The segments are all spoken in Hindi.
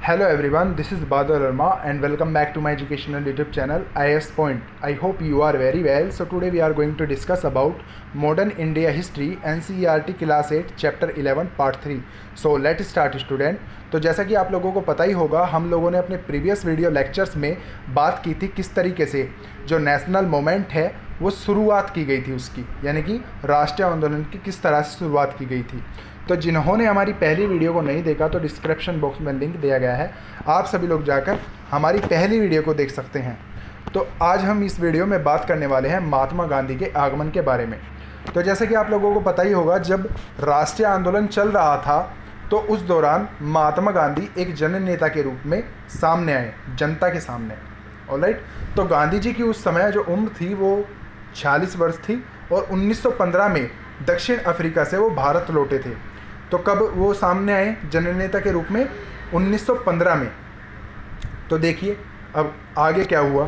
Hello everyone, this is Badal Verma and welcome back to my educational YouTube channel IS Point. I hope you are very well. So today we are going to discuss about Modern India History NCERT Class 8 Chapter 11 Part 3. So let's start student. तो जैसा कि आप लोगों को पता ही होगा, हम लोगों ने अपने प्रीवियस वीडियो लेक्चर्स में बात की थी किस तरीके से जो नेशनल मोमेंट है वो शुरुआत की गई थी उसकी, यानी कि राष्ट्रीय आंदोलन की किस तरह से शुरुआत की गई थी। तो जिन्होंने हमारी पहली वीडियो को नहीं देखा तो डिस्क्रिप्शन बॉक्स में लिंक दिया गया है, आप सभी लोग जाकर हमारी पहली वीडियो को देख सकते हैं। तो आज हम इस वीडियो में बात करने वाले हैं महात्मा गांधी के आगमन के बारे में। तो जैसे कि आप लोगों को पता ही होगा, जब राष्ट्रीय आंदोलन चल रहा था तो उस दौरान महात्मा गांधी एक जन नेता के रूप में सामने आए, जनता के सामने। ऑलराइट, तो गांधी जी की उस समय जो उम्र थी वो 46 वर्ष थी और 1915 में दक्षिण अफ्रीका से वो भारत लौटे थे। तो कब वो सामने आए जननेता के रूप में? 1915 में। तो देखिए अब आगे क्या हुआ।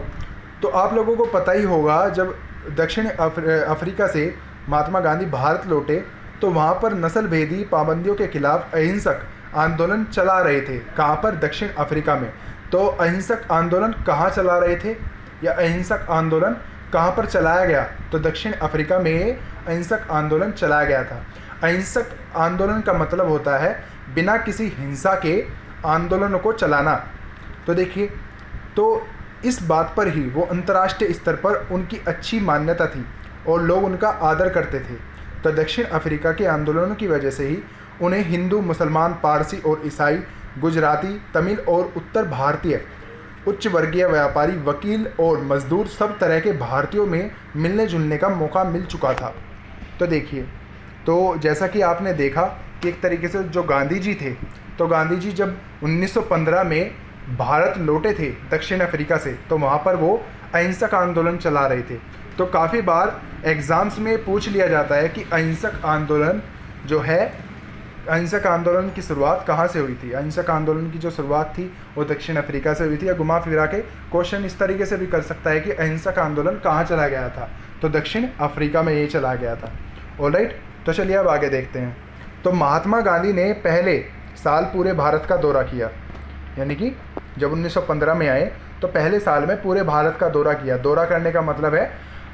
तो आप लोगों को पता ही होगा, जब दक्षिण अफ्रीका से महात्मा गांधी भारत लौटे तो वहाँ पर नस्ल भेदी पाबंदियों के खिलाफ अहिंसक आंदोलन चला रहे थे। कहाँ पर? दक्षिण अफ्रीका में। तो अहिंसक आंदोलन कहाँ चला रहे थे या अहिंसक आंदोलन कहाँ पर चलाया गया? तो दक्षिण अफ्रीका में अहिंसक आंदोलन चलाया गया था। अहिंसक आंदोलन का मतलब होता है बिना किसी हिंसा के आंदोलनों को चलाना। तो देखिए, तो इस बात पर ही वो अंतर्राष्ट्रीय स्तर पर उनकी अच्छी मान्यता थी और लोग उनका आदर करते थे। तो दक्षिण अफ्रीका के आंदोलनों की वजह से ही उन्हें हिंदू, मुसलमान, पारसी और ईसाई, गुजराती, तमिल और उत्तर भारतीय, उच्च वर्गीय व्यापारी, वकील और मजदूर सब तरह के भारतीयों में मिलने जुलने का मौका मिल चुका था। तो देखिए, तो जैसा कि आपने देखा कि एक तरीके से जो गांधी जी थे, तो गांधी जी जब 1915 में भारत लौटे थे दक्षिण अफ्रीका से, तो वहाँ पर वो अहिंसक आंदोलन चला रहे थे। तो काफ़ी बार एग्ज़ाम्स में पूछ लिया जाता है कि अहिंसक आंदोलन जो है, अहिंसक आंदोलन की शुरुआत कहाँ से हुई थी? अहिंसक आंदोलन की जो शुरुआत थी वो दक्षिण अफ्रीका से हुई थी। या घुमा फिरा के क्वेश्चन इस तरीके से भी कर सकता है कि अहिंसक आंदोलन कहाँ चला गया था? तो दक्षिण अफ्रीका में ये चला गया था। ऑलराइट, तो चलिए अब आगे देखते हैं। तो महात्मा गांधी ने पहले साल पूरे भारत का दौरा किया, यानी कि जब 1915 में आए तो पहले साल में पूरे भारत का दौरा किया। दौरा करने का मतलब है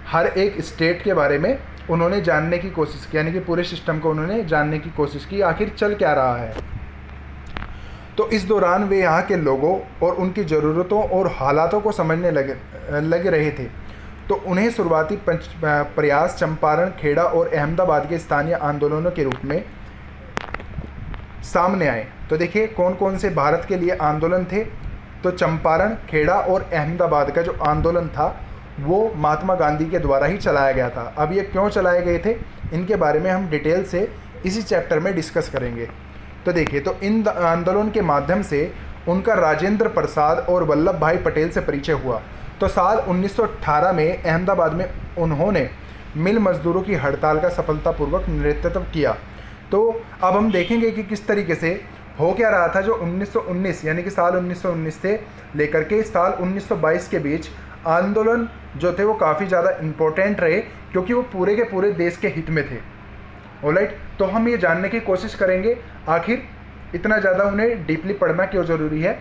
हर एक स्टेट के बारे में उन्होंने जानने की कोशिश की, यानी कि पूरे सिस्टम को उन्होंने जानने की कोशिश की आखिर चल क्या रहा है। तो इस दौरान वे यहाँ के लोगों और उनकी ज़रूरतों और हालातों को समझने लग रहे थे। तो उन्हें शुरुआती प्रयास चंपारण, खेड़ा और अहमदाबाद के स्थानीय आंदोलनों के रूप में सामने आए। तो देखिए कौन कौन से भारत के लिए आंदोलन थे। तो चंपारण, खेड़ा और अहमदाबाद का जो आंदोलन था वो महात्मा गांधी के द्वारा ही चलाया गया था। अब ये क्यों चलाए गए थे, इनके बारे में हम डिटेल से इसी चैप्टर में डिस्कस करेंगे। तो देखिए, तो इन आंदोलन के माध्यम से उनका राजेंद्र प्रसाद और वल्लभ भाई पटेल से परिचय हुआ। तो साल 1918 में अहमदाबाद में उन्होंने मिल मजदूरों की हड़ताल का सफलतापूर्वक नेतृत्व किया। तो अब हम देखेंगे कि किस तरीके से हो क्या रहा था। जो 1919 यानी कि साल 1919 से लेकर के साल 1922 के बीच आंदोलन जो थे वो काफ़ी ज़्यादा इम्पोर्टेंट रहे, क्योंकि वो पूरे के पूरे देश के हित में थे। ऑलराइट, तो हम ये जानने की कोशिश करेंगे आखिर इतना ज़्यादा उन्हें डीपली पढ़ना क्यों ज़रूरी है।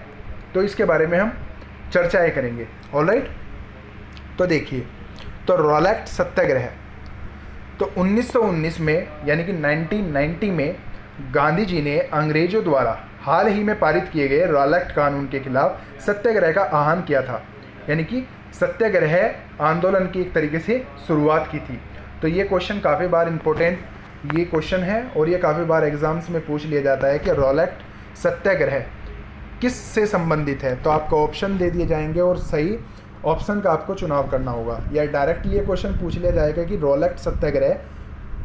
तो इसके बारे में हम चर्चाएं करेंगे। ऑलराइट, तो देखिए, तो रॉलेट सत्याग्रह, तो 1919 में यानी कि 1990 में गांधी जी ने अंग्रेजों द्वारा हाल ही में पारित किए गए रॉलेट कानून के खिलाफ सत्याग्रह का आह्वान किया था, यानी कि सत्याग्रह आंदोलन की एक तरीके से शुरुआत की थी। तो ये क्वेश्चन काफ़ी बार इम्पोर्टेंट ये क्वेश्चन है और ये काफ़ी बार एग्जाम्स में पूछ लिया जाता है कि रॉलेट सत्याग्रह किस से संबंधित है। तो आपको ऑप्शन दे दिए जाएंगे और सही ऑप्शन का आपको चुनाव करना होगा, या डायरेक्टली ये क्वेश्चन पूछ लिया जाएगा कि रॉलेट सत्याग्रह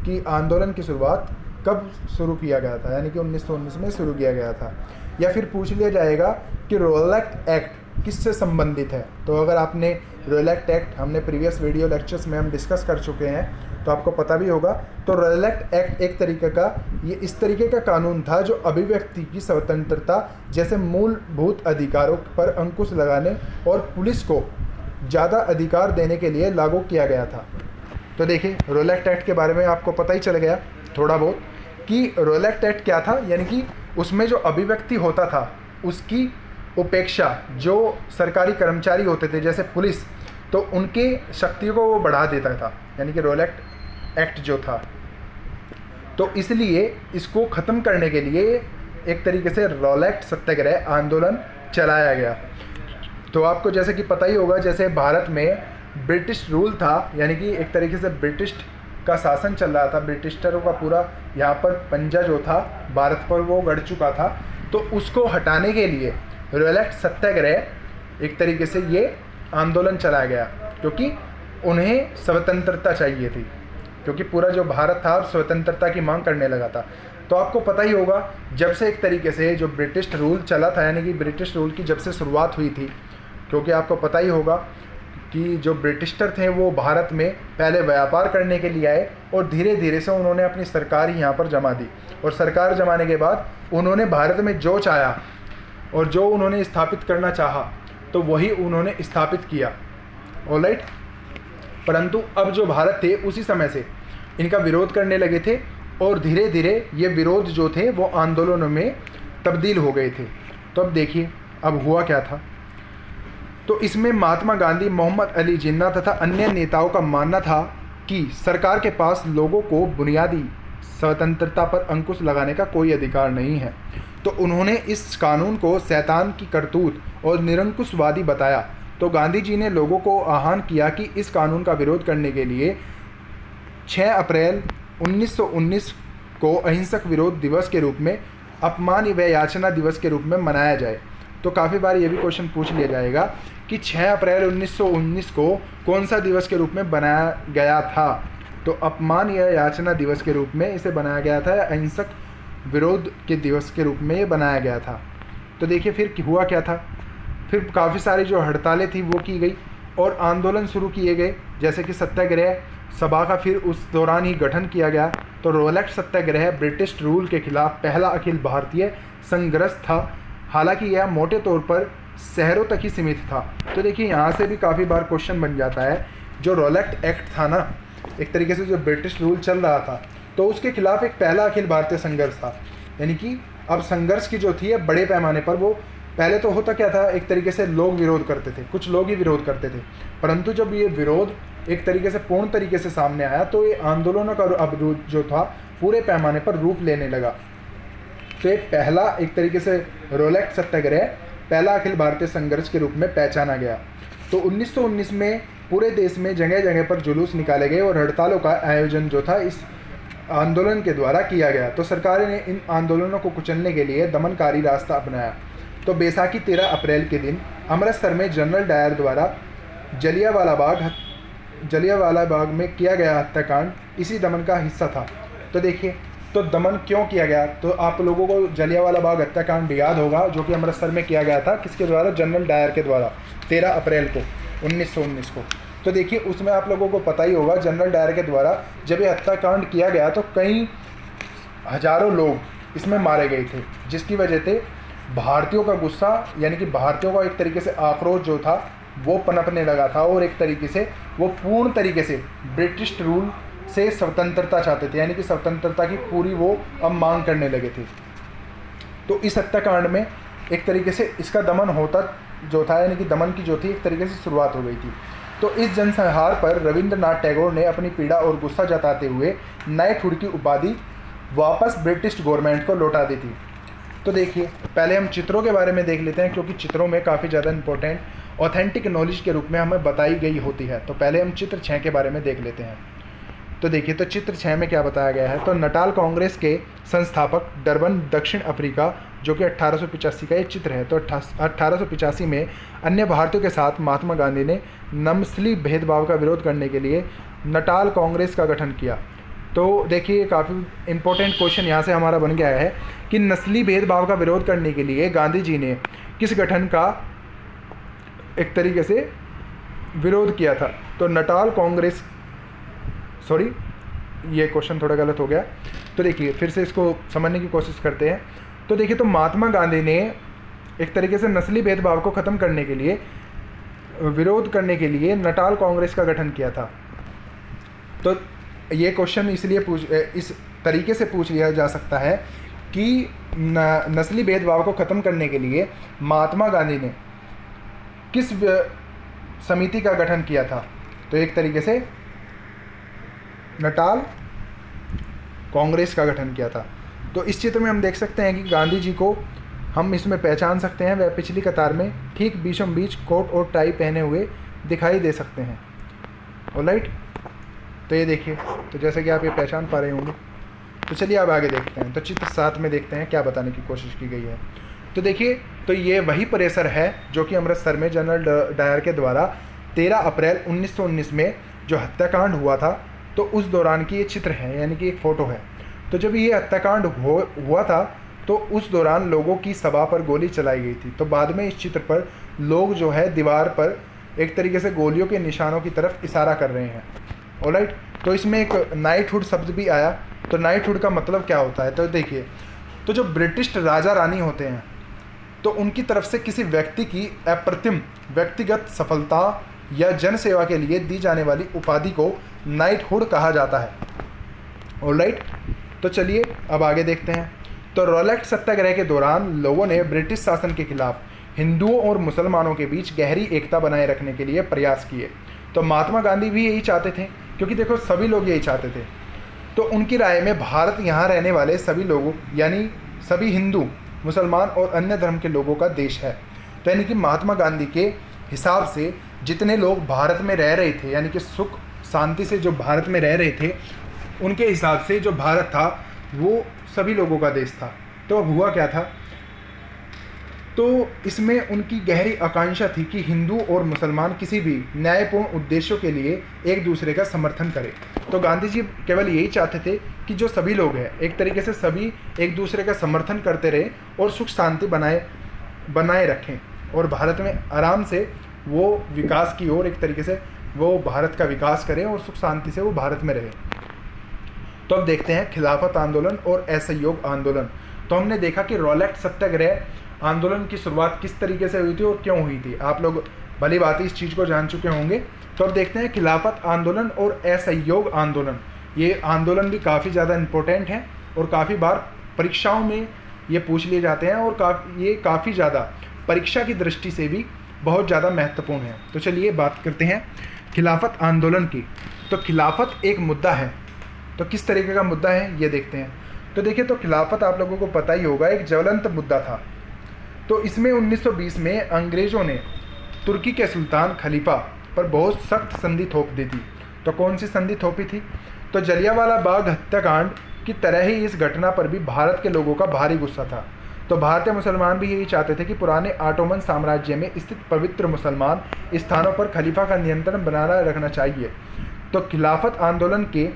की आंदोलन की शुरुआत कब शुरू किया गया था, यानी कि 1919 में शुरू किया गया था। या फिर पूछ लिया जाएगा कि रॉलेट एक्ट किससे संबंधित है। तो अगर आपने रॉलेट एक्ट हमने प्रीवियस वीडियो लेक्चर्स में हम डिस्कस कर चुके हैं तो आपको पता भी होगा। तो रॉलेट एक्ट एक तरीके का ये इस तरीके का कानून था जो अभिव्यक्ति की स्वतंत्रता जैसे मूलभूत अधिकारों पर अंकुश लगाने और पुलिस को ज़्यादा अधिकार देने के लिए लागू किया गया था। तो देखिए, रॉलेट एक्ट के बारे में आपको पता ही चल गया थोड़ा बहुत कि रॉलेट एक्ट क्या था, यानी कि उसमें जो अभिव्यक्ति होता था उसकी उपेक्षा, जो सरकारी कर्मचारी होते थे जैसे पुलिस, तो उनके शक्तियों को वो बढ़ा देता था, यानी कि रोलेट एक्ट जो था। तो इसलिए इसको ख़त्म करने के लिए एक तरीके से रोलेट सत्याग्रह आंदोलन चलाया गया। तो आपको जैसे कि पता ही होगा, जैसे भारत में ब्रिटिश रूल था, यानी कि एक तरीके से ब्रिटिश का शासन चल रहा था, ब्रिटिशरों का पूरा यहाँ पर पंजा जो था भारत पर वो गड़ चुका था। तो उसको हटाने के लिए रोलेट सत्याग्रह एक तरीके से ये आंदोलन चलाया गया, क्योंकि उन्हें स्वतंत्रता चाहिए थी, क्योंकि पूरा जो भारत था स्वतंत्रता की मांग करने लगा था। तो आपको पता ही होगा, जब से एक तरीके से जो ब्रिटिश रूल चला था, यानी कि ब्रिटिश रूल की जब से शुरुआत हुई थी, क्योंकि आपको पता ही होगा कि जो ब्रिटिशर थे वो भारत में पहले व्यापार करने के लिए आए और धीरे धीरे से उन्होंने अपनी सरकार ही यहाँ पर जमा दी, और सरकार जमाने के बाद उन्होंने भारत में जो चाहा और जो उन्होंने स्थापित करना चाहा तो वही उन्होंने स्थापित किया। ऑलराइट, परंतु अब जो भारत थे उसी समय से इनका विरोध करने लगे थे, और धीरे धीरे ये विरोध जो थे वो आंदोलनों में तब्दील हो गए थे। तो अब देखिए अब हुआ क्या था। तो इसमें महात्मा गांधी, मोहम्मद अली जिन्ना तथा अन्य नेताओं का मानना था कि सरकार के पास लोगों को बुनियादी स्वतंत्रता पर अंकुश लगाने का कोई अधिकार नहीं है। तो उन्होंने इस कानून को शैतान की करतूत और निरंकुशवादी बताया। तो गांधी जी ने लोगों को आह्वान किया कि इस कानून का विरोध करने के लिए 6 अप्रैल 1919 को अहिंसक विरोध दिवस के रूप में, अपमान व याचना दिवस के रूप में मनाया जाए। तो काफ़ी बार ये भी क्वेश्चन पूछ लिया जाएगा कि 6 अप्रैल 1919 को कौन सा दिवस के रूप में बनाया गया था। तो अपमान या याचना दिवस के रूप में इसे बनाया गया था, या अहिंसक विरोध के दिवस के रूप में ये बनाया गया था। तो देखिए फिर हुआ क्या था। फिर काफ़ी सारी जो हड़तालें थी वो की गई और आंदोलन शुरू किए गए, जैसे कि सत्याग्रह सभा का फिर उस दौरान ही गठन किया गया। तो रोलेट सत्याग्रह ब्रिटिश रूल के खिलाफ पहला अखिल भारतीय संघर्ष था। हालांकि यह मोटे तौर पर शहरों तक ही सीमित था। तो देखिए यहाँ से भी काफ़ी बार क्वेश्चन बन जाता है, जो रोलेट एक्ट था ना, एक तरीके से जो ब्रिटिश रूल चल रहा था, तो उसके खिलाफ एक पहला अखिल भारतीय संघर्ष था। यानी कि अब संघर्ष की जो थी है बड़े पैमाने पर, वो पहले तो होता क्या था, एक तरीके से लोग विरोध करते थे, कुछ लोग ही विरोध करते थे, परंतु जब ये विरोध एक तरीके से पूर्ण तरीके से सामने आया तो ये आंदोलनों का अब जो था पूरे पैमाने पर रूप लेने लगा। तो ये पहला एक तरीके से रोलेट सत्याग्रह पहला अखिल भारतीय संघर्ष के रूप में पहचाना गया। तो 1919 में पूरे देश में जगह जगह पर जुलूस निकाले गए और हड़तालों का आयोजन जो था इस आंदोलन के द्वारा किया गया। तो सरकार ने इन आंदोलनों को कुचलने के लिए दमनकारी रास्ता अपनाया। तो बैसाखी 13 अप्रैल के दिन अमृतसर में जनरल डायर द्वारा जलियांवाला बाग में किया गया हत्याकांड इसी दमन का हिस्सा था। तो देखिए, तो दमन क्यों किया गया, तो आप लोगों को जलियांवाला बाग हत्याकांड याद होगा, जो कि अमृतसर में किया गया था, किसके द्वारा, जनरल डायर के द्वारा, 13 अप्रैल को 1919 को। तो देखिए उसमें आप लोगों को पता ही होगा, जनरल डायर के द्वारा जब ये हत्याकांड किया गया तो कई हजारों लोग इसमें मारे गए थे, जिसकी वजह से भारतीयों का गुस्सा, यानी कि भारतीयों का एक तरीके से आक्रोश जो था वो पनपने लगा था, और एक तरीके से वो पूर्ण तरीके से ब्रिटिश रूल से स्वतंत्रता चाहते थे, यानी कि स्वतंत्रता की पूरी वो अब मांग करने लगे थे। तो इस हत्याकांड में एक तरीके से इसका दमन होता जो था, यानी कि दमन की जो थी एक तरीके से शुरुआत हो गई थी। तो इस जनसंहार पर रविंद्रनाथ टैगोर ने अपनी पीड़ा और गुस्सा जताते हुए नाइटहुड की उपाधि वापस ब्रिटिश गवर्नमेंट को लौटा दी थी। तो देखिए पहले हम चित्रों के बारे में देख लेते हैं, क्योंकि चित्रों में काफ़ी ज़्यादा इंपॉर्टेंट ऑथेंटिक नॉलेज के रूप में हमें बताई गई होती है। तो पहले हम चित्र 6 के बारे में देख लेते हैं। तो देखिए, तो चित्र 6 में क्या बताया गया है। तो नटाल कांग्रेस के संस्थापक डरबन, दक्षिण अफ्रीका, जो कि 1885 का ये चित्र है। तो 1885 में अन्य भारतीयों के साथ महात्मा गांधी ने नस्ली भेदभाव का विरोध करने के लिए नटाल कांग्रेस का गठन किया। तो देखिए काफ़ी इंपॉर्टेंट क्वेश्चन यहाँ से हमारा बन गया है कि नस्ली भेदभाव का विरोध करने के लिए गांधी जी ने किस गठन का एक तरीके से विरोध किया था। तो नटाल कांग्रेस, सॉरी ये क्वेश्चन थोड़ा गलत हो गया। तो देखिए फिर से इसको समझने की कोशिश करते हैं। तो देखिए, तो महात्मा गांधी ने एक तरीके से नस्ली भेदभाव को ख़त्म करने के लिए, विरोध करने के लिए नटाल कांग्रेस का गठन किया था। तो ये क्वेश्चन इसलिए इस तरीके से पूछ लिया जा सकता है कि नस्ली भेदभाव को ख़त्म करने के लिए महात्मा गांधी ने किस समिति का गठन किया था? तो एक तरीके से नटाल कांग्रेस का गठन किया था। तो इस चित्र में हम देख सकते हैं कि गांधी जी को हम इसमें पहचान सकते हैं। वह पिछली कतार में ठीक बीचों बीच कोट और टाई पहने हुए दिखाई दे सकते हैं। ऑलराइट, तो ये देखिए, तो जैसे कि आप ये पहचान पा रहे होंगे। तो चलिए अब आगे देखते हैं। तो चित्र 7 में देखते हैं क्या बताने की कोशिश की गई है। तो देखिए, तो ये वही परिसर है जो कि अमृतसर में जनरल डायर के द्वारा 13 अप्रैल 1919 में जो हत्याकांड हुआ था, तो उस दौरान की ये चित्र है, यानी कि एक फ़ोटो है। तो जब ये हत्याकांड हुआ था तो उस दौरान लोगों की सभा पर गोली चलाई गई थी। तो बाद में इस चित्र पर लोग जो है दीवार पर एक तरीके से गोलियों के निशानों की तरफ इशारा कर रहे हैं। ऑलराइट, तो इसमें एक नाइटहुड शब्द भी आया। तो नाइटहुड का मतलब क्या होता है? तो देखिए, तो जो ब्रिटिश राजा रानी होते हैं तो उनकी तरफ से किसी व्यक्ति की अप्रतिम व्यक्तिगत सफलता या जनसेवा के लिए दी जाने वाली उपाधि को नाइटहुड कहा जाता है। ऑलराइट, तो चलिए अब आगे देखते हैं। तो रॉलेट सत्याग्रह के दौरान लोगों ने ब्रिटिश शासन के खिलाफ हिंदुओं और मुसलमानों के बीच गहरी एकता बनाए रखने के लिए प्रयास किए। तो महात्मा गांधी भी यही चाहते थे, क्योंकि देखो सभी लोग यही चाहते थे। तो उनकी राय में भारत यहाँ रहने वाले सभी लोगों यानी सभी हिंदू, मुसलमान और अन्य धर्म के लोगों का देश है। तो यानी कि महात्मा गांधी के हिसाब से जितने लोग भारत में रह रहे थे, यानी कि सुख शांति से जो भारत में रह रहे थे, उनके हिसाब से जो भारत था वो सभी लोगों का देश था। तो अब हुआ क्या था? तो इसमें उनकी गहरी आकांक्षा थी कि हिंदू और मुसलमान किसी भी न्यायपूर्ण उद्देश्यों के लिए एक दूसरे का समर्थन करें। तो गांधी जी केवल यही चाहते थे कि जो सभी लोग हैं एक तरीके से सभी एक दूसरे का समर्थन करते रहें और सुख शांति बनाए रखें, और भारत में आराम से वो विकास की ओर एक तरीके से वो भारत का विकास करें और सुख शांति से वो भारत में रहें। तो अब देखते हैं खिलाफत आंदोलन और असहयोग आंदोलन। तो हमने देखा कि रॉलेट सत्याग्रह आंदोलन की शुरुआत किस तरीके से हुई थी और क्यों हुई थी। आप लोग भली बात इस चीज़ को जान चुके होंगे। तो अब देखते हैं खिलाफत आंदोलन और असहयोग आंदोलन। ये आंदोलन भी काफ़ी ज़्यादा इम्पोर्टेंट हैं और काफ़ी बार परीक्षाओं में ये पूछ लिए जाते हैं, और ये काफ़ी ज़्यादा परीक्षा की दृष्टि से भी बहुत ज़्यादा महत्वपूर्ण है। तो चलिए बात करते हैं खिलाफत आंदोलन की। तो खिलाफत एक मुद्दा है, तो किस तरीके का मुद्दा है ये देखते हैं। तो देखिए, तो खिलाफत आप लोगों को पता ही होगा एक ज्वलंत मुद्दा था। तो इसमें 1920 में अंग्रेज़ों ने तुर्की के सुल्तान खलीफा पर बहुत सख्त संधि थोप दी थी। तो कौन सी संधि थोपी थी? तो जलियांवाला बाग हत्याकांड की तरह ही इस घटना पर भी भारत के लोगों का भारी गुस्सा था। तो भारतीय मुसलमान भी यही चाहते थे कि पुराने ऑटोमन साम्राज्य में स्थित पवित्र मुसलमान स्थानों पर खलीफा का नियंत्रण बनाए रखना चाहिए। तो खिलाफत आंदोलन के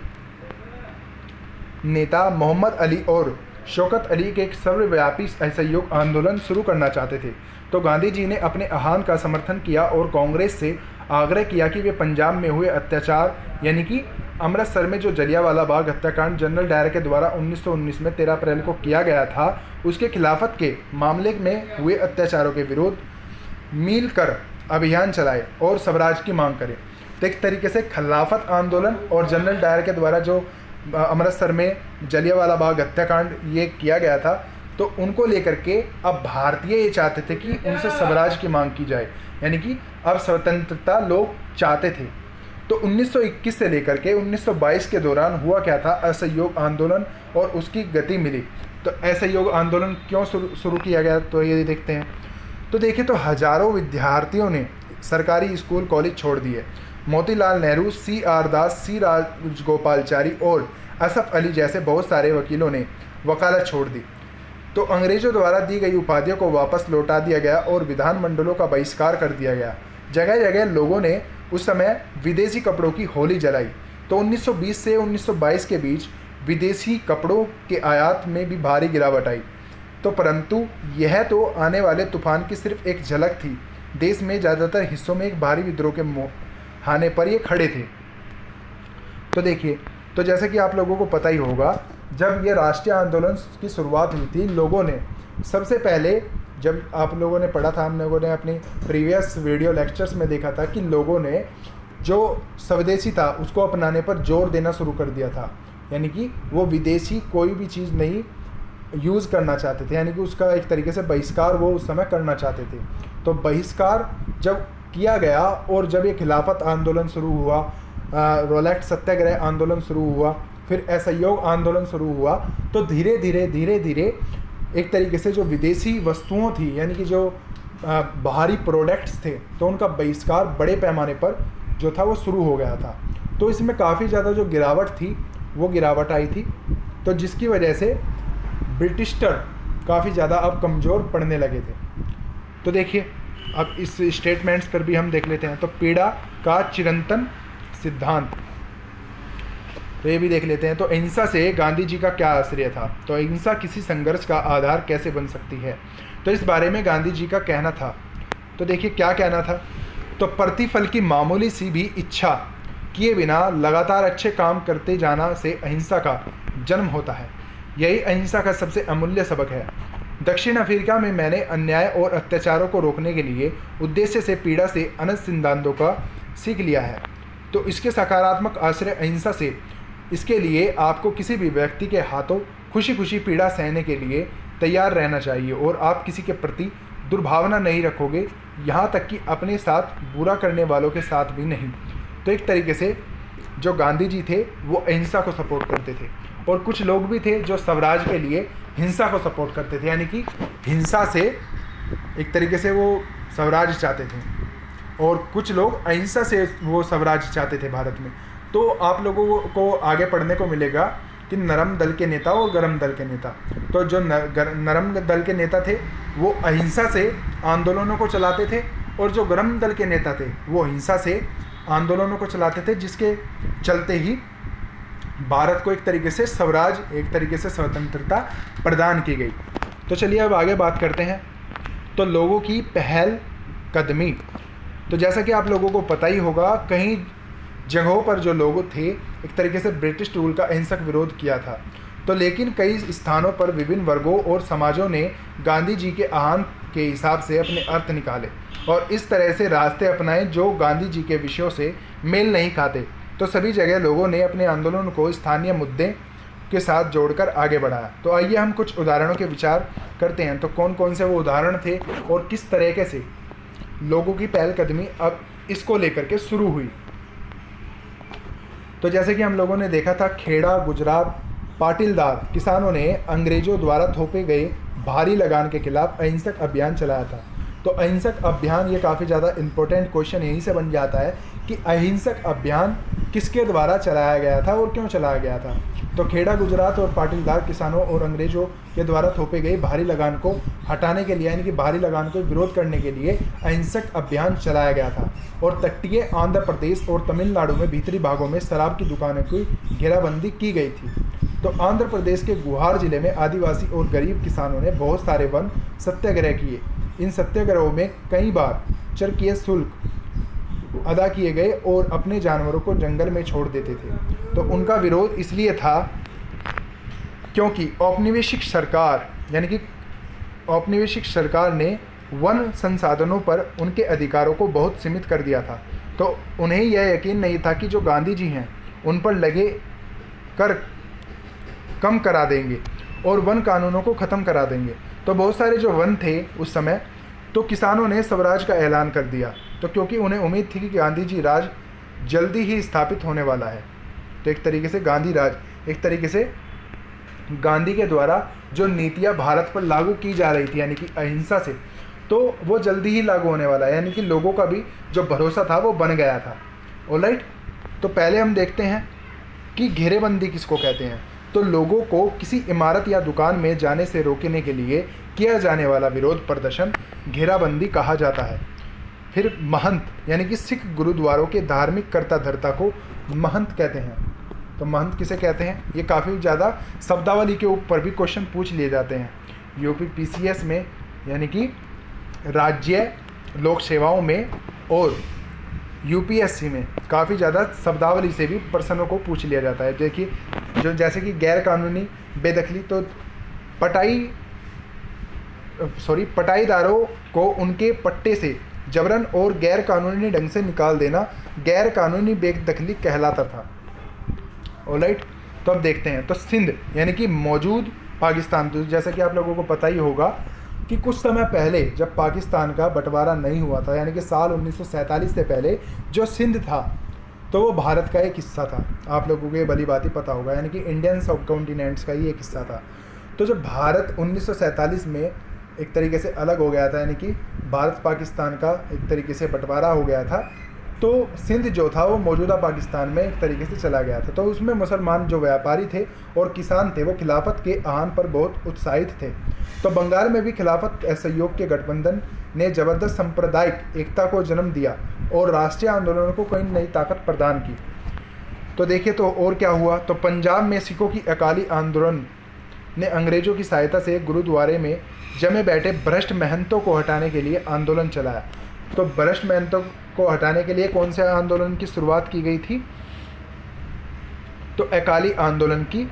नेता मोहम्मद अली और शौकत अली के एक सर्वव्यापी असहयोग आंदोलन शुरू करना चाहते थे। तो गांधी जी ने अपने आह्वान का समर्थन किया और कांग्रेस से आग्रह किया कि वे पंजाब में हुए अत्याचार, यानी कि अमृतसर में जो जलियांवाला बाग हत्याकांड जनरल डायर के द्वारा 1919 में 13 अप्रैल को किया गया था, उसके खिलाफत के मामले में हुए अत्याचारों के विरोध मिलकर अभियान चलाए और स्वराज की मांग करें। तो एक तरीके से खिलाफत आंदोलन और जनरल डायर के द्वारा जो अमृतसर में जलियांवाला बाग हत्याकांड ये किया गया था, तो उनको लेकर के अब भारतीय ये चाहते थे कि उनसे स्वराज की मांग की जाए, यानी कि अब स्वतंत्रता लोग चाहते थे। तो 1921 से लेकर के 1922 के दौरान हुआ क्या था? असहयोग आंदोलन और उसकी गति मिली। तो असहयोग आंदोलन क्यों शुरू किया गया, तो ये देखते हैं। तो देखिए, तो हजारों विद्यार्थियों ने सरकारी स्कूल कॉलेज छोड़ दिए। मोतीलाल नेहरू, C.R. दास, C. राजगोपालचारी और असफ अली जैसे बहुत सारे वकीलों ने वकालत छोड़ दी। तो अंग्रेज़ों द्वारा दी गई उपाधियों को वापस लौटा दिया गया और विधानमंडलों का बहिष्कार कर दिया गया। जगह जगह लोगों ने उस समय विदेशी कपड़ों की होली जलाई। तो 1920 से 1922 के बीच विदेशी कपड़ों के आयात में भी भारी गिरावट आई। तो परंतु यह तो आने वाले तूफान की सिर्फ एक झलक थी। देश में ज़्यादातर हिस्सों में एक भारी विद्रोह के हाने पर ये खड़े थे। तो देखिए, तो जैसे कि आप लोगों को पता ही होगा, जब ये राष्ट्रीय आंदोलन की शुरुआत हुई थी, लोगों ने सबसे पहले, जब आप लोगों ने पढ़ा था, हम लोगों ने अपनी प्रीवियस वीडियो लेक्चर्स में देखा था कि लोगों ने जो स्वदेशी था उसको अपनाने पर जोर देना शुरू कर दिया था, यानी कि वो विदेशी कोई भी चीज़ नहीं यूज़ करना चाहते थे, यानी कि उसका एक तरीके से बहिष्कार वो उस समय करना चाहते थे। तो बहिष्कार जब किया गया और जब ये खिलाफत आंदोलन शुरू हुआ, रोलैक्ट सत्याग्रह आंदोलन शुरू हुआ, फिर असहयोग आंदोलन शुरू हुआ, तो धीरे धीरे एक तरीके से जो विदेशी वस्तुओं थी, यानी कि जो बाहरी प्रोडक्ट्स थे, तो उनका बहिष्कार बड़े पैमाने पर जो था वो शुरू हो गया था। तो इसमें काफ़ी ज़्यादा जो गिरावट थी वो गिरावट आई थी, तो जिसकी वजह से ब्रिटिशर काफ़ी ज़्यादा अब कमज़ोर पड़ने लगे थे। तो देखिए अब इस स्टेटमेंट्स पर भी हम देख लेते हैं। तो पीड़ा का चिरंतन सिद्धांत, तो ये भी देख लेते हैं। तो अहिंसा से गांधी जी का क्या आश्रय था? तो अहिंसा किसी संघर्ष का आधार कैसे बन सकती है? तो इस बारे में गांधी जी का कहना था। तो देखिए क्या कहना था। तो प्रतिफल की मामूली सी भी इच्छा किए बिना लगातार अच्छे काम करते जाना से अहिंसा का जन्म होता है। यही अहिंसा का सबसे अमूल्य सबक है। दक्षिण अफ्रीका में मैंने अन्याय और अत्याचारों को रोकने के लिए उद्देश्य से पीड़ा से अनंत सिद्धांतों का सीख लिया है। तो इसके सकारात्मक आश्रय अहिंसा से, इसके लिए आपको किसी भी व्यक्ति के हाथों खुशी खुशी पीड़ा सहने के लिए तैयार रहना चाहिए और आप किसी के प्रति दुर्भावना नहीं रखोगे, यहाँ तक कि अपने साथ बुरा करने वालों के साथ भी नहीं। तो एक तरीके से जो गांधी जी थे वो अहिंसा को सपोर्ट करते थे, और कुछ लोग भी थे जो स्वराज के लिए हिंसा को सपोर्ट करते थे, यानी कि हिंसा से एक तरीके से वो स्वराज चाहते थे, और कुछ लोग अहिंसा से वो स्वराज चाहते थे भारत में। तो आप लोगों को आगे पढ़ने को मिलेगा कि नरम दल के नेता और गरम दल के नेता। तो जो नरम दल के नेता थे वो अहिंसा से आंदोलनों को चलाते थे, और जो गरम दल के नेता थे वो हिंसा से आंदोलनों को चलाते थे, जिसके चलते ही भारत को एक तरीके से स्वराज, एक तरीके से स्वतंत्रता प्रदान की गई। तो चलिए अब आगे बात करते हैं। तो लोगों की पहल कदमी, तो जैसा कि आप लोगों को पता ही होगा, कई जगहों पर जो लोग थे एक तरीके से ब्रिटिश रूल का अहिंसक विरोध किया था। तो लेकिन कई स्थानों पर विभिन्न वर्गों और समाजों ने गांधी जी के आह्वान के हिसाब से अपने अर्थ निकाले और इस तरह से रास्ते अपनाए जो गांधी जी के विषयों से मेल नहीं खाते। तो सभी जगह लोगों ने अपने आंदोलन को स्थानीय मुद्दे के साथ जोड़कर आगे बढ़ाया। तो आइए हम कुछ उदाहरणों के विचार करते हैं। तो कौन कौन से वो उदाहरण थे और किस तरीके से लोगों की पहलकदमी अब इसको लेकर के शुरू हुई। तो जैसे कि हम लोगों ने देखा था, खेड़ा गुजरात पाटीलदार किसानों ने अंग्रेजों द्वारा थोपे गए भारी लगान के खिलाफ अहिंसक अभियान चलाया था। तो अहिंसक अभियान, ये काफ़ी ज़्यादा इम्पोर्टेंट क्वेश्चन यहीं से बन जाता है कि अहिंसक अभियान किसके द्वारा चलाया गया था और क्यों चलाया गया था। तो खेड़ा गुजरात और पाटीलदार किसानों और अंग्रेजों के द्वारा थोपे गए भारी लगान को हटाने के लिए, यानी कि भारी लगान को विरोध करने के लिए अहिंसक अभियान चलाया गया था। और तटीय आंध्र प्रदेश और तमिलनाडु में भीतरी भागों में शराब की दुकानों की घेराबंदी की गई थी। तो आंध्र प्रदेश के गुहार जिले में आदिवासी और गरीब किसानों ने बहुत सारे वन सत्याग्रह किए। इन सत्याग्रहों में कई बार चरकीय शुल्क अदा किए गए और अपने जानवरों को जंगल में छोड़ देते थे। तो उनका विरोध इसलिए था क्योंकि औपनिवेशिक सरकार, यानी कि औपनिवेशिक सरकार ने वन संसाधनों पर उनके अधिकारों को बहुत सीमित कर दिया था। तो उन्हें यह यकीन नहीं था कि जो गांधी जी हैं उन पर लगे कर कम करा देंगे और वन कानूनों को ख़त्म करा देंगे। तो बहुत सारे जो वन थे उस समय, तो किसानों ने स्वराज का ऐलान कर दिया। तो क्योंकि उन्हें उम्मीद थी कि गांधी जी राज जल्दी ही स्थापित होने वाला है। तो एक तरीके से गांधी राज, एक तरीके से गांधी के द्वारा जो नीतियां भारत पर लागू की जा रही थी, यानी कि अहिंसा से, तो वो जल्दी ही लागू होने वाला है। यानी कि लोगों का भी जो भरोसा था वो बन गया था। ऑलराइट, तो पहले हम देखते हैं कि घेरेबंदी किसको कहते हैं। तो लोगों को किसी इमारत या दुकान में जाने से रोकने के लिए किया जाने वाला विरोध प्रदर्शन घेराबंदी कहा जाता है। फिर महंत, यानी कि सिख गुरुद्वारों के धार्मिक कर्ता धर्ता को महंत कहते हैं। तो महंत किसे कहते हैं, ये काफ़ी ज़्यादा शब्दावली के ऊपर भी क्वेश्चन पूछ लिए जाते हैं यूपी पीसीएस में, यानी कि राज्य लोक सेवाओं में और यूपीएससी में काफ़ी ज़्यादा शब्दावली से भी प्रश्नों को पूछ लिया जाता है। देखिए जो जैसे कि गैर कानूनी बेदखली, तो पटाईदारों को उनके पट्टे से जबरन और गैर कानूनी ढंग से निकाल देना गैर कानूनी बेदखली कहलाता था। ऑलराइट, तो अब देखते हैं। तो सिंध, यानी कि मौजूद पाकिस्तान। तो जैसा कि आप लोगों को पता ही होगा कि कुछ समय पहले जब पाकिस्तान का बंटवारा नहीं हुआ था, यानी कि साल 1947 से पहले जो सिंध था तो वो भारत का एक हिस्सा था। आप लोगों को ये भली बात ही पता होगा, यानी कि इंडियन सब कॉन्टिनेंट्स का ही एक हिस्सा था। तो जब भारत 1947 में एक तरीके से अलग हो गया था, यानी कि भारत पाकिस्तान का एक तरीके से बंटवारा हो गया था, तो सिंध जो था वो मौजूदा पाकिस्तान में एक तरीके से चला गया था। तो उसमें मुसलमान जो व्यापारी थे और किसान थे वो खिलाफत के आह्वान पर बहुत उत्साहित थे। तो बंगाल में भी खिलाफत सहयोग के गठबंधन ने ज़बरदस्त सांप्रदायिक एकता को जन्म दिया और राष्ट्रीय आंदोलनों को कई नई ताकत प्रदान की। तो देखिए तो और क्या हुआ, तो पंजाब में सिखों की अकाली आंदोलन ने अंग्रेज़ों की सहायता से गुरुद्वारे में जमे बैठे भ्रष्ट महंतों को हटाने के लिए आंदोलन चलाया। तो भ्रष्ट महंतों को हटाने के लिए कौन से आंदोलन की शुरुआत की गई थी, तो अकाली आंदोलन की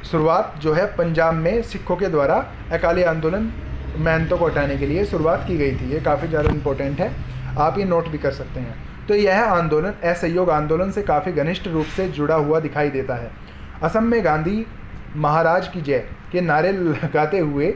शुरुआत जो है पंजाब में सिखों के द्वारा अकाली आंदोलन महंतों को हटाने के लिए शुरुआत की गई थी। ये काफ़ी ज़्यादा इम्पोर्टेंट है, आप ये नोट भी कर सकते हैं। तो यह आंदोलन असहयोग आंदोलन से काफ़ी घनिष्ठ रूप से जुड़ा हुआ दिखाई देता है। असम में गांधी महाराज की जय के नारे लगाते हुए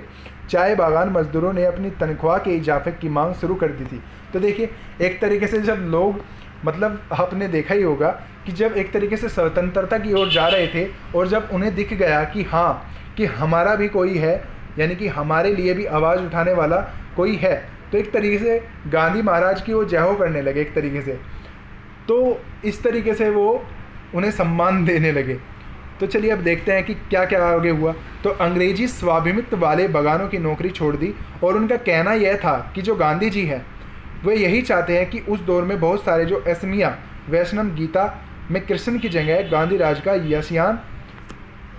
चाय बागान मजदूरों ने अपनी तनख्वाह के इजाफे की मांग शुरू कर दी थी। तो देखिए एक तरीके से जब लोग, मतलब आपने देखा ही होगा कि जब एक तरीके से स्वतंत्रता की ओर जा रहे थे और जब उन्हें दिख गया कि हाँ कि हमारा भी कोई है, यानी कि हमारे लिए भी आवाज़ उठाने वाला कोई है, तो एक तरीके से गांधी महाराज की वो जय हो करने लगे एक तरीके से। तो इस तरीके से वो उन्हें सम्मान देने लगे। तो चलिए अब देखते हैं कि क्या क्या आगे हुआ। तो अंग्रेजी स्वाभिमित्व वाले बगानों की नौकरी छोड़ दी और उनका कहना यह था कि जो गांधी जी हैं वे यही चाहते हैं कि उस दौर में बहुत सारे जो असमिया वैष्णव गीता में कृष्ण की जगह गांधी राज का यशयान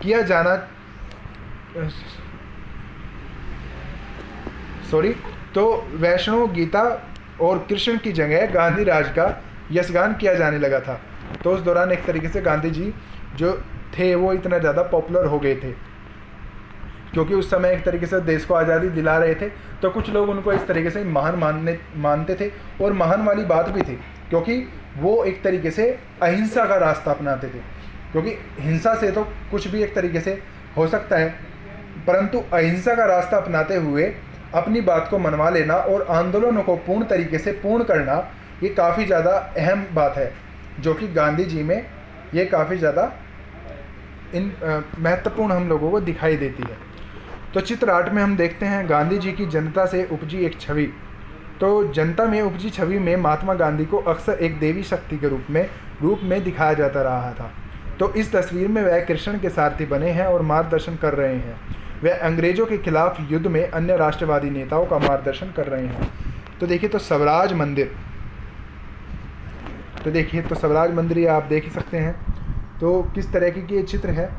किया जाना, तो वैष्णव गीता और कृष्ण की जगह गांधी राज का यशगान किया जाने लगा था। तो उस दौरान एक तरीके से गांधी जी जो थे वो इतना ज़्यादा पॉपुलर हो गए थे क्योंकि उस समय एक तरीके से देश को आज़ादी दिला रहे थे। तो कुछ लोग उनको इस तरीके से महान मानते थे, और महान वाली बात भी थी क्योंकि वो एक तरीके से अहिंसा का रास्ता अपनाते थे। क्योंकि हिंसा से तो कुछ भी एक तरीके से हो सकता है, परंतु अहिंसा का रास्ता अपनाते हुए अपनी बात को मनवा लेना और आंदोलनों को पूर्ण तरीके से पूर्ण करना, ये काफ़ी ज़्यादा अहम बात है जो कि गांधी जी में ये काफ़ी ज़्यादा महत्वपूर्ण हम लोगों को दिखाई देती है। तो चित्र 8 में हम देखते हैं गांधी जी की जनता से उपजी एक छवि। तो जनता में उपजी छवि में महात्मा गांधी को अक्सर एक देवी शक्ति के रूप में दिखाया जाता रहा था। तो इस तस्वीर में वह कृष्ण के सारथी बने हैं और मार्गदर्शन कर रहे हैं। वह अंग्रेजों के खिलाफ युद्ध में अन्य राष्ट्रवादी नेताओं का मार्गदर्शन कर रहे हैं। तो देखिए तो स्वराज मंदिर, तो देखिए तो स्वराज मंदिर ये आप देख ही सकते हैं। तो किस तरह की ये चित्र है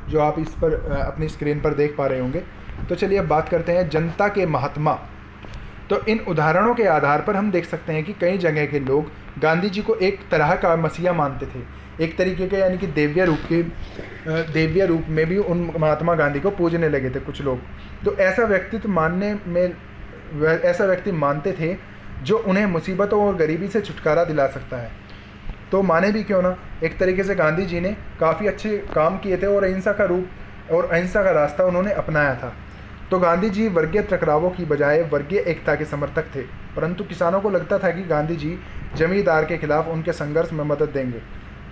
जो आप इस पर अपनी स्क्रीन पर देख पा रहे होंगे। तो चलिए अब बात करते हैं जनता के महात्मा। तो इन उदाहरणों के आधार पर हम देख सकते हैं कि कई जगह के लोग गांधी जी को एक तरह का मसीहा मानते थे, एक तरीके के, यानी कि देव्य रूप में भी उन महात्मा गांधी को पूजने लगे थे कुछ लोग। तो ऐसा व्यक्ति मानते थे जो उन्हें मुसीबतों और गरीबी से छुटकारा दिला सकता है। तो माने भी क्यों ना, एक तरीके से गांधी जी ने काफ़ी अच्छे काम किए थे और अहिंसा का रूप और अहिंसा का रास्ता उन्होंने अपनाया था। तो गांधी जी वर्गीय टकरावों की बजाय वर्गीय एकता के समर्थक थे, परंतु किसानों को लगता था कि गांधी जी जमींदार के खिलाफ उनके संघर्ष में मदद देंगे।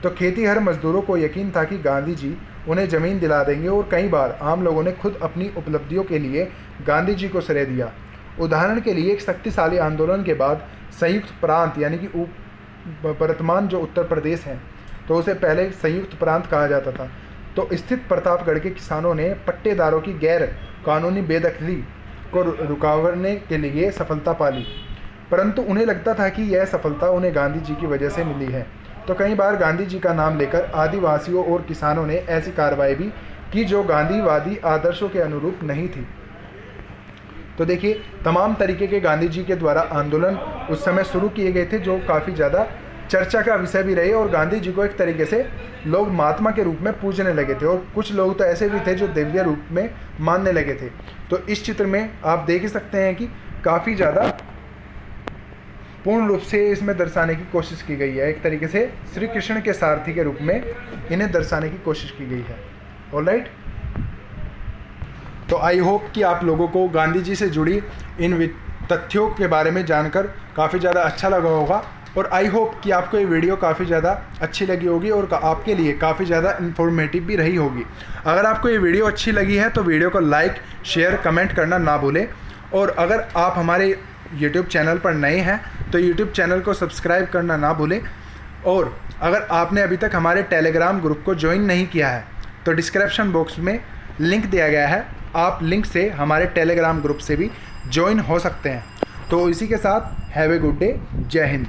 तो खेतीहर मजदूरों को यकीन था कि गांधी जी उन्हें ज़मीन दिला देंगे, और कई बार आम लोगों ने खुद अपनी उपलब्धियों के लिए गांधी जी को श्रेय दिया। उदाहरण के लिए एक शक्तिशाली आंदोलन के बाद संयुक्त प्रांत, यानी कि वर्तमान जो उत्तर प्रदेश है, तो उसे पहले संयुक्त प्रांत कहा जाता था, तो स्थित प्रतापगढ़ के किसानों ने पट्टेदारों की गैर कानूनी बेदखली को रुकावने के लिए सफलता पाली, परंतु उन्हें लगता था कि यह सफलता उन्हें गांधी जी की वजह से मिली है। तो कई बार गांधी जी का नाम लेकर आदिवासियों और किसानों ने ऐसी कार्रवाई भी की जो गांधीवादी आदर्शों के अनुरूप नहीं थी। तो देखिए तमाम तरीके के गांधी जी के द्वारा आंदोलन उस समय शुरू किए गए थे जो काफ़ी ज़्यादा चर्चा का विषय भी रहे, और गांधी जी को एक तरीके से लोग महात्मा के रूप में पूजने लगे थे, और कुछ लोग तो ऐसे भी थे जो दिव्य रूप में मानने लगे थे। तो इस चित्र में आप देख ही सकते हैं कि काफ़ी ज़्यादा पूर्ण रूप से इसमें दर्शाने की कोशिश की गई है। एक तरीके से श्री कृष्ण के सारथी के रूप में इन्हें दर्शाने की कोशिश की गई है। ऑलराइट। तो आई होप कि आप लोगों को गांधी जी से जुड़ी इन तथ्यों के बारे में जानकर काफ़ी ज़्यादा अच्छा लगा होगा, और आई होप कि आपको ये वीडियो काफ़ी ज़्यादा अच्छी लगी होगी और आपके लिए काफ़ी ज़्यादा इन्फॉर्मेटिव भी रही होगी। अगर आपको ये वीडियो अच्छी लगी है तो वीडियो को लाइक, शेयर, कमेंट करना ना भूलें। और अगर आप हमारे YouTube चैनल पर नए हैं तो YouTube चैनल को सब्सक्राइब करना ना भूलें। और अगर आपने अभी तक हमारे टेलीग्राम ग्रुप को ज्वाइन नहीं किया है तो डिस्क्रिप्शन बॉक्स में लिंक दिया गया है, आप लिंक से हमारे टेलीग्राम ग्रुप से भी ज्वाइन हो सकते हैं। तो इसी के साथ हैव ए गुड डे। जय हिंद।